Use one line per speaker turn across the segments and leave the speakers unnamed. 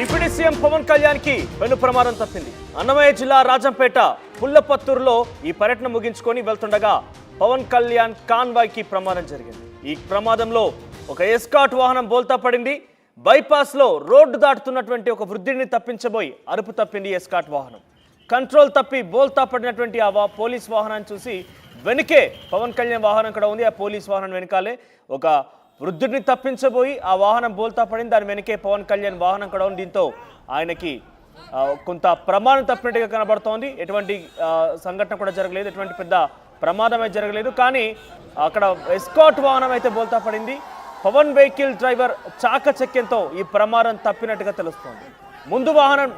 Deputy CM Pawan Kalyan కి పెను ప్రమాదం తప్పింది. అన్నమయ్య జిల్లా రాజంపేట పుల్లపత్తూరులో ఈ పర్యటన ముగించుకొని వెళ్తుండగా పవన్ కళ్యాణ్ కాన్వాయ్ కి ప్రమాదం జరిగింది. ఈ ప్రమాదంలో ఒక ఎస్కాట్ వాహనం బోల్తా పడింది. బైపాస్ లో రోడ్డు దాటుతున్నటువంటి ఒక వృద్ధుడిని తప్పించబోయి అరుపు తప్పింది ఎస్కాట్ వాహనం. కంట్రోల్ తప్పి బోల్తా పడినటువంటి ఆ పోలీస్ వాహనాన్ని చూసి వెనుకే పవన్ కళ్యాణ్ వాహనం కూడా ఉంది. ఆ పోలీస్ వాహనం వెనకాలే ఒక వృద్ధుడిని తప్పించబోయి ఆ వాహనం బోల్తా పడింది. దాని వెనకే పవన్ కళ్యాణ్ వాహనం కూడా ఉంది. దీంతో ఆయనకి కొంత ప్రమాదం తప్పినట్టుగా కనబడుతోంది. ఎటువంటి సంఘటన కూడా జరగలేదు, ఎటువంటి పెద్ద ప్రమాదం అయితే జరగలేదు. కానీ అక్కడ ఎస్కాట్ వాహనం అయితే బోల్తా పడింది. పవన్ వెహికల్ డ్రైవర్ చాకచక్యంతో ఈ ప్రమాదం తప్పినట్టుగా తెలుస్తోంది. ముందు వాహనం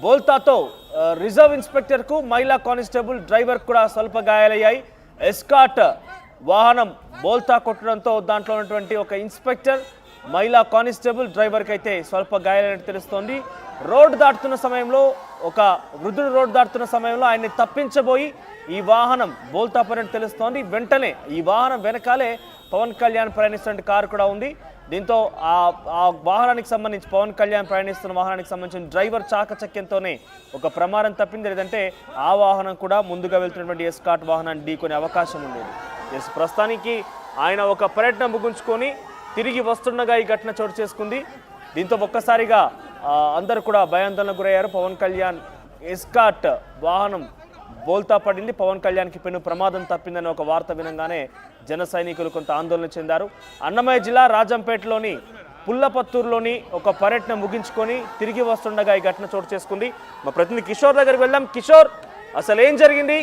బోల్తాతో రిజర్వ్ ఇన్స్పెక్టర్కు, మహిళా కానిస్టేబుల్ డ్రైవర్ కూడా స్వల్ప గాయాలయ్యాయి. ఎస్కాట్ వాహనం బోల్తా కొట్టడంతో దాంట్లో ఉన్నటువంటి ఒక ఇన్స్పెక్టర్, మహిళా కానిస్టేబుల్ డ్రైవర్కి అయితే స్వల్ప గాయాలైనట్టు తెలుస్తోంది. రోడ్డు దాటుతున్న సమయంలో ఒక వృద్ధుడు రోడ్డు దాటుతున్న సమయంలో ఆయన్ని తప్పించబోయి ఈ వాహనం బోల్తా పడినట్టు తెలుస్తోంది. వెంటనే ఈ వాహనం వెనకాలే పవన్ కళ్యాణ్ ప్రయాణిస్తున్న కారు కూడా ఉంది. దీంతో ఆ వాహనానికి సంబంధించి పవన్ కళ్యాణ్ ప్రయాణిస్తున్న వాహనానికి సంబంధించిన డ్రైవర్ చాకచక్యంతోనే ఒక ప్రమాదం తప్పింది. లేదంటే ఆ వాహనం కూడా ముందుగా వెళ్తున్నటువంటి ఎస్కాట్ వాహనాన్ని ఢీకొనే అవకాశం ఉండేది. ప్రస్తుతానికి ఆయన ఒక పర్యటన ముగించుకొని తిరిగి వస్తుండగా ఈ ఘటన చోటు చేసుకుంది. దీంతో ఒక్కసారిగా అందరూ కూడా భయాందోళనకు గురయ్యారు. పవన్ కళ్యాణ్ ఎస్కాట్ వాహనం బోల్తా పడింది, పవన్ కళ్యాణ్కి పెను ప్రమాదం తప్పిందని ఒక వార్త వినంగానే జన సైనికులు కొంత ఆందోళన చెందారు. అన్నమయ్య జిల్లా రాజంపేటలోని పుల్లపత్తూరులోని ఒక పర్యటన ముగించుకొని తిరిగి వస్తుండగా ఈ ఘటన చోటు చేసుకుంది. మా ప్రతినిధి కిషోర్ దగ్గరికి వెళ్దాం. కిషోర్, అసలు ఏం జరిగింది?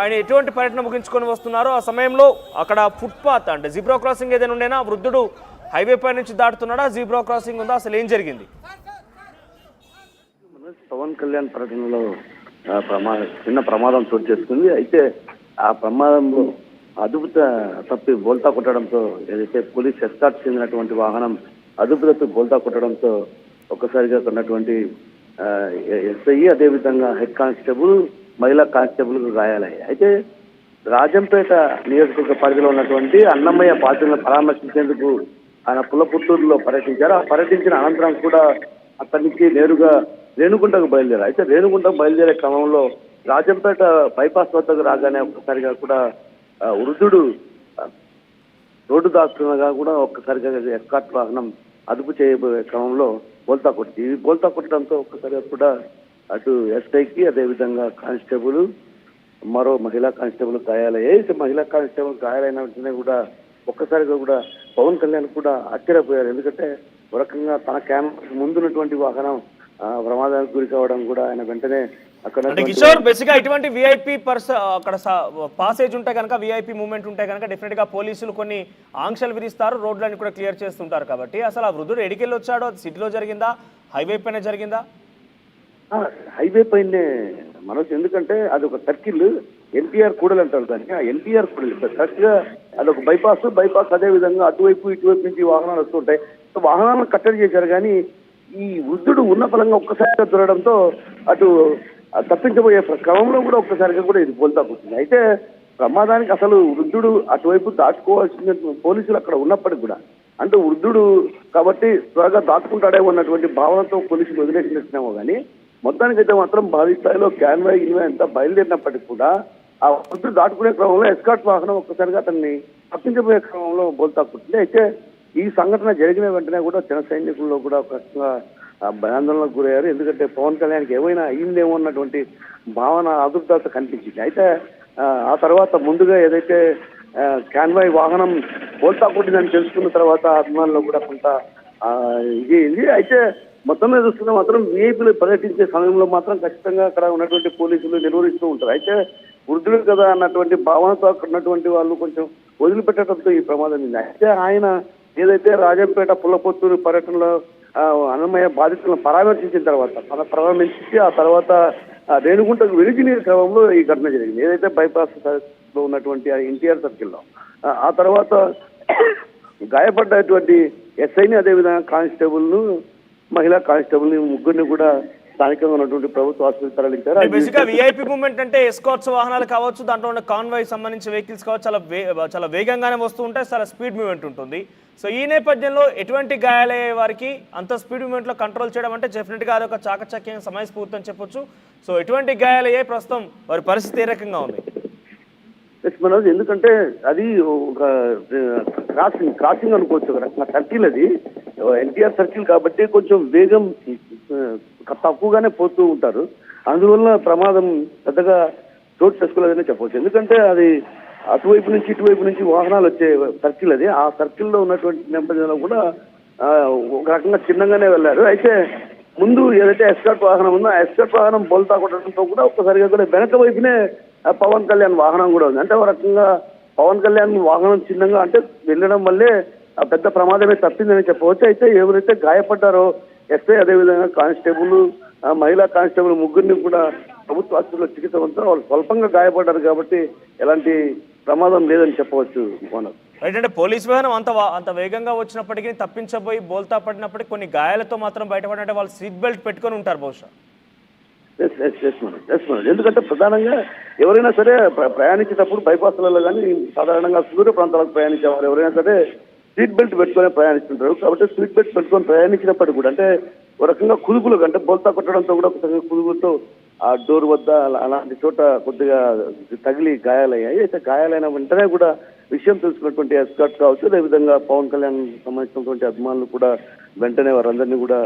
ఆయన ఎటువంటి పర్యటన ముగించుకొని వస్తున్నారో ఆ సమయంలో అక్కడ ఫుట్పాత్ అంటే జీబ్రా క్రాసింగ్ ఏదైనా ఉండేనా? వృద్ధుడు హైవే పై నుంచి దాటుతున్నాడా? జీబ్రా క్రాసింగ్ ఉందా? అసలు ఏం జరిగింది?
పవన్ కళ్యాణ్ పర్యటనలో చిన్న ప్రమాదం చోటు చేసుకుంది. అయితే ఆ ప్రమాదంలో అదుపు తప్పి బోల్తా కొట్టడంతో, ఏదైతే పోలీస్ ఎస్కాట్ చెందినటువంటి వాహనం అదుపు తప్పి బోల్తా కొట్టడంతో ఒక్కసారిగా ఉన్నటువంటి ఎస్ఐ, అదేవిధంగా హెడ్ కానిస్టేబుల్, మహిళా కానిస్టేబుల్ గాయాలయ్యాయి. అయితే రాజంపేట నియోజకవర్గ పరిధిలో ఉన్నటువంటి అన్నమయ్య బాధితులను పరామర్శించేందుకు ఆయన పుల్లపుత్తూరులో పర్యటించారు. ఆ పర్యటించిన అనంతరం కూడా అక్కడి నుంచి నేరుగా రేణుగుంటకు బయలుదేరారు. అయితే రేణుగుంటకు బయలుదేరే క్రమంలో రాజంపేట బైపాస్ వద్దకు రాగానే ఒక్కసారిగా కూడా వృద్ధుడు రోడ్డు దాటుతుండగా కూడా ఒక్కసారిగా ఎస్కాట్ వాహనం అదుపు చేయబోయే క్రమంలో బోల్తా కొట్టింది. ఈ బోల్తా కొట్టడంతో ఒక్కసారిగా కూడా అటు ఎస్ఐకి, అదేవిధంగా కానిస్టేబుల్, మరో మహిళా కానిస్టేబుల్ గాయాలయ్యాయి. మహిళా కానిస్టేబుల్ గాయాలైన వెంటనే కూడా ఒక్కసారిగా కూడా పవన్ కళ్యాణ్ కూడా ఆశ్చర్యపోయారు. ఎందుకంటే ఒక రకంగా తన క్యామెరా ముందున్నటువంటి వాహనం ప్రమాదానికి గురి కావడం కూడా ఆయన వెంటనే అక్కడ
కిషోర్ బేసిక్గా ఇటువంటి విఐపి అక్కడ పాసేజ్ ఉంటే కనుక, విఐపి మూవ్మెంట్ ఉంటే కనుక డెఫినెట్ గా పోలీసులు కొన్ని ఆంక్షలు విధిస్తారు, రోడ్లన్నీ కూడా క్లియర్ చేస్తుంటారు. కాబట్టి అసలు ఆ వృద్ధుడు ఎడికెళ్ళి వచ్చాడో? సిటీలో జరిగిందా, హైవే పైన జరిగిందా?
హైవే పైనే మనోజ్, ఎందుకంటే అది ఒక సర్కిల్, ఎన్టీఆర్ కూడలు అంటారు దానికి. ఆ ఎన్టీఆర్ కూడలు కరెక్ట్ గా అదొక బైపాస్ అదే విధంగా అటువైపు ఇటువైపు నుంచి వాహనాలు వస్తుంటాయి. వాహనాలను కట్టడి చేశారు. కానీ ఈ వృద్ధుడు ఉన్న ఫలంగా ఒక్కసారిగా దొరకడంతో అటు తప్పించబోయే క్రమంలో కూడా ఒక్కసారిగా కూడా ఇది బోల్తా పోతుంది. అయితే ప్రమాదానికి అసలు వృద్ధుడు అటువైపు దాచుకోవాల్సిన పోలీసులు అక్కడ ఉన్నప్పటికీ కూడా, అంటే వృద్ధుడు కాబట్టి త్వరగా దాచుకుంటాడేమో అన్నటువంటి భావనతో పోలీసులు వదిలేసినట్టునేమో కానీ మొత్తానికైతే మాత్రం భారీ స్థాయిలో క్యాన్వాయ్ అంతా బయలుదేరినప్పటికీ కూడా ఆ వృద్ధుడు దాటుకునే క్రమంలో ఎస్కాట్ వాహనం ఒక్కసారిగా అతన్ని తప్పించబోయే క్రమంలో బోల్తా కొట్టింది. అయితే ఈ సంఘటన జరిగిన వెంటనే కూడా జన సైనికుల్లో కూడా ఒక రకంగా భయాందోళనకు గురయ్యారు. ఎందుకంటే పవన్ కళ్యాణ్కి ఏమైనా అయ్యిందేమో అన్నటువంటి భావన, ఆదుర్దాత కనిపించింది. అయితే ఆ తర్వాత ముందుగా ఏదైతే క్యాన్వాయ్ వాహనం బోల్తా కొట్టిందని తెలుసుకున్న తర్వాత అభిమానులు కూడా కొంత ఇది అయింది. అయితే మొత్తం మీద చూస్తున్నా మాత్రం విఐపీలు పర్యటించే సమయంలో మాత్రం ఖచ్చితంగా అక్కడ ఉన్నటువంటి పోలీసులు నిర్వహిస్తూ ఉంటారు. అయితే వృద్ధులు కదా అన్నటువంటి భావనతో అక్కడ ఉన్నటువంటి వాళ్ళు కొంచెం వదిలిపెట్టడంతో ఈ ప్రమాదం ఉంది. అయితే ఆయన ఏదైతే రాజంపేట పుల్లపత్తూరు పర్యటనలో అన్నమయ్య బాధితులను పరామర్శించి ఆ తర్వాత రేణుగుంటకు వెలిగిన క్రమంలో ఈ ఘటన జరిగింది. ఏదైతే బైపాస్ లో ఉన్నటువంటి ఎన్టీఆర్ సర్కిల్లో ఆ తర్వాత గాయపడ్డటువంటి ఎస్ఐని, అదేవిధంగా కానిస్టేబుల్ను, మహిళా కానిస్టేబుల్ని ముగ్గురిని కూడా స్థానికంగా ఉన్నటువంటి ప్రభుత్వ ఆసుపత్రికి తరలించారు.
బేసిక్గా విఐపి మూవ్మెంట్ అంటే ఎస్కార్ట్స్ వాహనాలు కావచ్చు, దాంట్లో ఉన్న కాన్వాయ్ సంబంధించిన వెహికల్స్ కావచ్చు, చాలా వేగంగానే వస్తూ ఉంటాయి, చాలా స్పీడ్ మూవ్మెంట్ ఉంటుంది. సో ఈ నేపథ్యంలో ఎటువంటి గాయాలయ్యే వారికి అంత స్పీడ్ మూవ్మెంట్లో కంట్రోల్ చేయడం అంటే డెఫినెట్గా అదొక చాకచక్యం సమయస్ఫూర్తి అని చెప్పొచ్చు. సో ఎటువంటి గాయాలయ్యాయి, ప్రస్తుతం వారి పరిస్థితి ఏ రకంగా ఉంది?
మనోజ్, ఎందుకంటే అది ఒక క్రాసింగ్ అనుకోవచ్చు, ఒక రకంగా సర్కిల్, అది ఎన్టీఆర్ సర్కిల్ కాబట్టి కొంచెం వేగం తక్కువగానే పోతూ ఉంటారు. అందువల్ల ప్రమాదం పెద్దగా చోటు చేసుకోలేదనే చెప్పవచ్చు. ఎందుకంటే అది అటువైపు నుంచి ఇటువైపు నుంచి వాహనాలు వచ్చే సర్కిల్, అది ఆ సర్కిల్లో ఉన్నటువంటి నేపథ్యంలో కూడా ఒక రకంగా చిన్నగానే వెళ్ళారు. అయితే ముందు ఏదైతే ఎస్కార్ట్ వాహనం ఉందో ఆ ఎస్కార్ట్ వాహనం బోల్తా కొట్టడంతో కూడా ఒక్కసారిగా కూడా వెనక వైపునే పవన్ కళ్యాణ్ వాహనం కూడా ఉంది. అంటే ఒక రకంగా పవన్ కళ్యాణ్ వాహనం చిన్నగా అంటే వెళ్ళడం వల్లే ఆ పెద్ద ప్రమాదమే తప్పిందని చెప్పవచ్చు. అయితే ఎవరైతే గాయపడ్డారో ఎస్ఐ, అదేవిధంగా కానిస్టేబుల్, మహిళా కానిస్టేబుల్ ముగ్గురిని కూడా ప్రభుత్వ ఆసుపత్రిలో చికిత్స పొందుతారు. వాళ్ళు స్వల్పంగా గాయపడ్డారు కాబట్టి ఎలాంటి ప్రమాదం లేదని చెప్పవచ్చు.
రైట్, అంటే పోలీస్ వాహనం అంత వేగంగా వచ్చినప్పటికీ తప్పించబోయి బోల్తా పడినప్పటికీ కొన్ని గాయాలతో మాత్రం బయటపడినట్టే వాళ్ళు సీట్ బెల్ట్ పెట్టుకొని ఉంటారు బహుశా.
ఎందుకంటే ప్రధానంగా ఎవరైనా సరే ప్రయాణించేటప్పుడు బైపాస్లలో కానీ సాధారణంగా సూర్య ప్రాంతాలకు ప్రయాణించే వారు ఎవరైనా సరే సీట్ బెల్ట్ పెట్టుకొని ప్రయాణిస్తుంటారు. కాబట్టి సీట్ బెల్ట్ పెట్టుకొని ప్రయాణించినప్పటికీ కూడా అంటే ఒక రకంగా కుదుపులు అంటే బోల్తా కొట్టడంతో కూడా ఒక కుదుపులతో ఆ డోర్ వద్ద అలాంటి చోట కొద్దిగా తగిలి గాయాలయ్యాయి. అయితే గాయాలైన వెంటనే కూడా విషయం తెలుసుకున్నటువంటి ఎస్కార్ట్ కావచ్చు, అదేవిధంగా పవన్ కళ్యాణ్ సంబంధించినటువంటి అభిమానులు కూడా వెంటనే వారందరినీ కూడా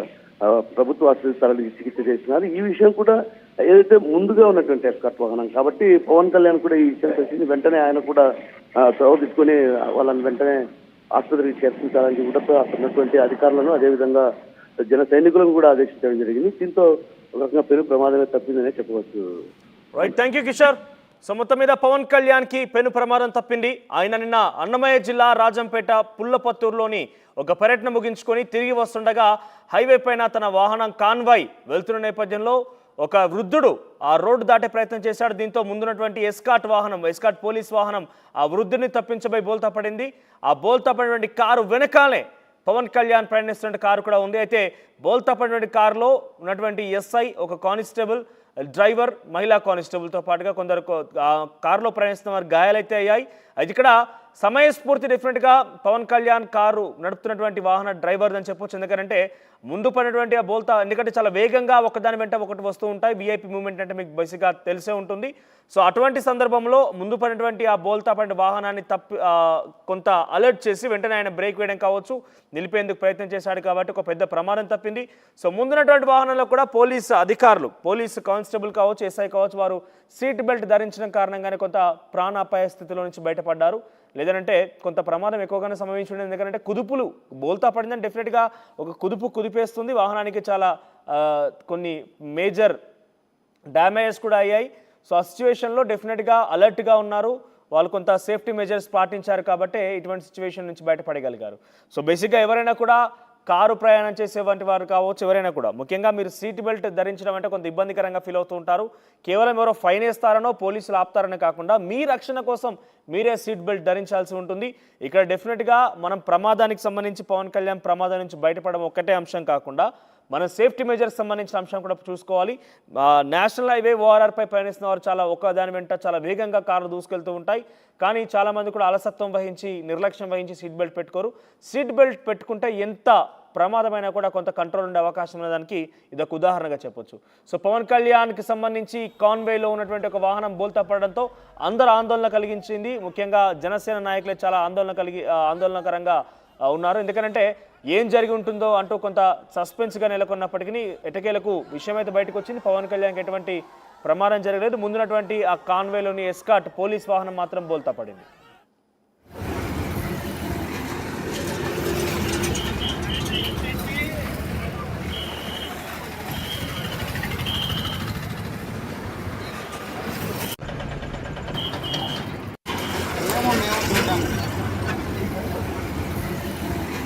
ప్రభుత్వ ఆసుపత్రికి తరలించి చికిత్స చేస్తున్నారు. ఈ విషయం కూడా ఏదైతే ముందుగా ఉన్నటువంటి ఎస్కార్ట్ వాహనం కాబట్టి పవన్ కళ్యాణ్ కూడా ఈ విషయం తెలిసింది. వెంటనే ఆయన కూడా చొరవ తీసుకొని వాళ్ళని వెంటనే ఆసుపత్రికి చేర్పించాలని కూడా అక్కడ ఉన్నటువంటి అధికారులను, అదేవిధంగా జన సైనికులను కూడా ఆదేశించడం జరిగింది. దీంతో ఒక రకంగా పెను ప్రమాదమే తప్పిందనే చెప్పవచ్చు.
Right, thank you Kishore. So మొత్తం మీద పవన్ కళ్యాణ్కి పెను ప్రమాదం తప్పింది. ఆయన నిన్న అన్నమయ్య జిల్లా రాజంపేట పుల్లపత్తూరులోని ఒక పర్యటన ముగించుకొని తిరిగి వస్తుండగా హైవే పైన తన వాహనం కాన్వాయ్ వెళ్తున్న నేపథ్యంలో ఒక వృద్ధుడు ఆ రోడ్డు దాటే ప్రయత్నం చేశాడు. దీంతో ముందున్నటువంటి ఎస్కాట్ పోలీస్ వాహనం ఆ వృద్ధుడిని తప్పించబోయి బోల్తా పడింది. ఆ బోల్తా పడినటువంటి కారు వెనకాలే పవన్ కళ్యాణ్ ప్రయాణిస్తున్న కారు కూడా ఉంది. అయితే బోల్తా పడినటువంటి కారులో ఉన్నటువంటి ఎస్ఐ, ఒక కానిస్టేబుల్, డ్రైవర్, మహిళా కానిస్టేబుల్తో పాటుగా కొందరు కారులో ప్రయాణిస్తున్న వారు గాయాలైతే అయ్యాయి. అయితే ఇక్కడ సమయస్ఫూర్తి డెఫినెట్గా పవన్ కళ్యాణ్ కారు నడుపుతున్నటువంటి వాహన డ్రైవర్ అని చెప్పొచ్చు. ఎందుకంటే ముందు పడినటువంటి ఆ బోల్తా, ఎందుకంటే చాలా వేగంగా ఒకదాని వెంట ఒకటి వస్తూ ఉంటాయి. విఐపి మూవ్మెంట్ అంటే మీకు బేసిక్గా తెలిసే ఉంటుంది. సో అటువంటి సందర్భంలో ముందు పడినటువంటి ఆ బోల్తా పడిన వాహనాన్ని కొంత అలర్ట్ చేసి వెంటనే ఆయన బ్రేక్ వేయడం కావచ్చు, నిలిపేందుకు ప్రయత్నం చేశాడు కాబట్టి ఒక పెద్ద ప్రమాదం తప్పింది. సో ముందున్నటువంటి వాహనంలో కూడా పోలీసు అధికారులు, పోలీసు కానిస్టేబుల్ కావచ్చు, ఎస్ఐ కావచ్చు, వారు సీట్ బెల్ట్ ధరించడం కారణంగానే కొంత ప్రాణాపాయ స్థితిలో నుంచి బయటపడ్డారు. లేదంటే కొంత ప్రమాదం ఎక్కువగానే సంభవించి ఉండేది. ఎందుకంటే కుదుపులు బోల్తా పడిందని డెఫినెట్గా ఒక కుదిపేస్తుంది, వాహనానికి చాలా కొన్ని మేజర్ డ్యామేజెస్ కూడా అయ్యాయి. సో ఆ సిచ్యువేషన్లో డెఫినెట్గా అలర్ట్గా ఉన్నారు వాళ్ళు, కొంత సేఫ్టీ మెజర్స్ పాటించారు కాబట్టి ఇటువంటి సిచ్యువేషన్ నుంచి బయటపడగలిగారు. సో బేసిక్గా ఎవరైనా కూడా కారు ప్రయాణం చేసేవంటి వారు కావచ్చు, ఎవరైనా కూడా ముఖ్యంగా మీరు సీట్ బెల్ట్ ధరించడం అంటే కొంత ఇబ్బందికరంగా ఫీల్ అవుతూ ఉంటారు. కేవలం ఎవరో ఫైన్ వేస్తారనో పోలీసులు ఆపుతారనే కాకుండా మీ రక్షణ కోసం మీరే సీట్ బెల్ట్ ధరించాల్సి ఉంటుంది. ఇక్కడ డెఫినెట్గా మనం ప్రమాదానికి సంబంధించి పవన్ కళ్యాణ్ ప్రమాదం నుంచి బయటపడడం ఒక్కటే అంశం కాకుండా మన సేఫ్టీ మెజర్స్ సంబంధించిన అంశం కూడా చూసుకోవాలి. నేషనల్ హైవే ఓఆర్ఆర్పై ప్రయాణిస్తున్న వారు చాలా దాని వెంట చాలా వేగంగా కార్లు దూసుకెళ్తూ ఉంటాయి. కానీ చాలామంది కూడా అలసత్వం వహించి, నిర్లక్ష్యం వహించి సీట్ బెల్ట్ పెట్టుకోరు. సీట్ బెల్ట్ పెట్టుకుంటే ఎంత ప్రమాదమైనా కూడా కొంత కంట్రోల్ ఉండే అవకాశం ఉన్నదానికి ఇదొక ఉదాహరణగా చెప్పొచ్చు. సో పవన్ కళ్యాణ్కి సంబంధించి కాన్వేలో ఉన్నటువంటి ఒక వాహనం బోల్తా పడడంతో అందరూ ఆందోళన కలిగించింది. ముఖ్యంగా జనసేన నాయకులే చాలా ఆందోళనకరంగా ఉన్నారు. ఎందుకంటే ఏం జరిగి ఉంటుందో అంటూ కొంత సస్పెన్స్గా నెలకొన్నప్పటికీ ఎటకేలకు విషయం అయితే బయటకు వచ్చింది. పవన్ కళ్యాణ్కి ఎటువంటి ప్రమాదం జరగలేదు. ముందున్నటువంటి ఆ కాన్వేలోని ఎస్కాట్ పోలీస్ వాహనం మాత్రం బోల్తా పడింది.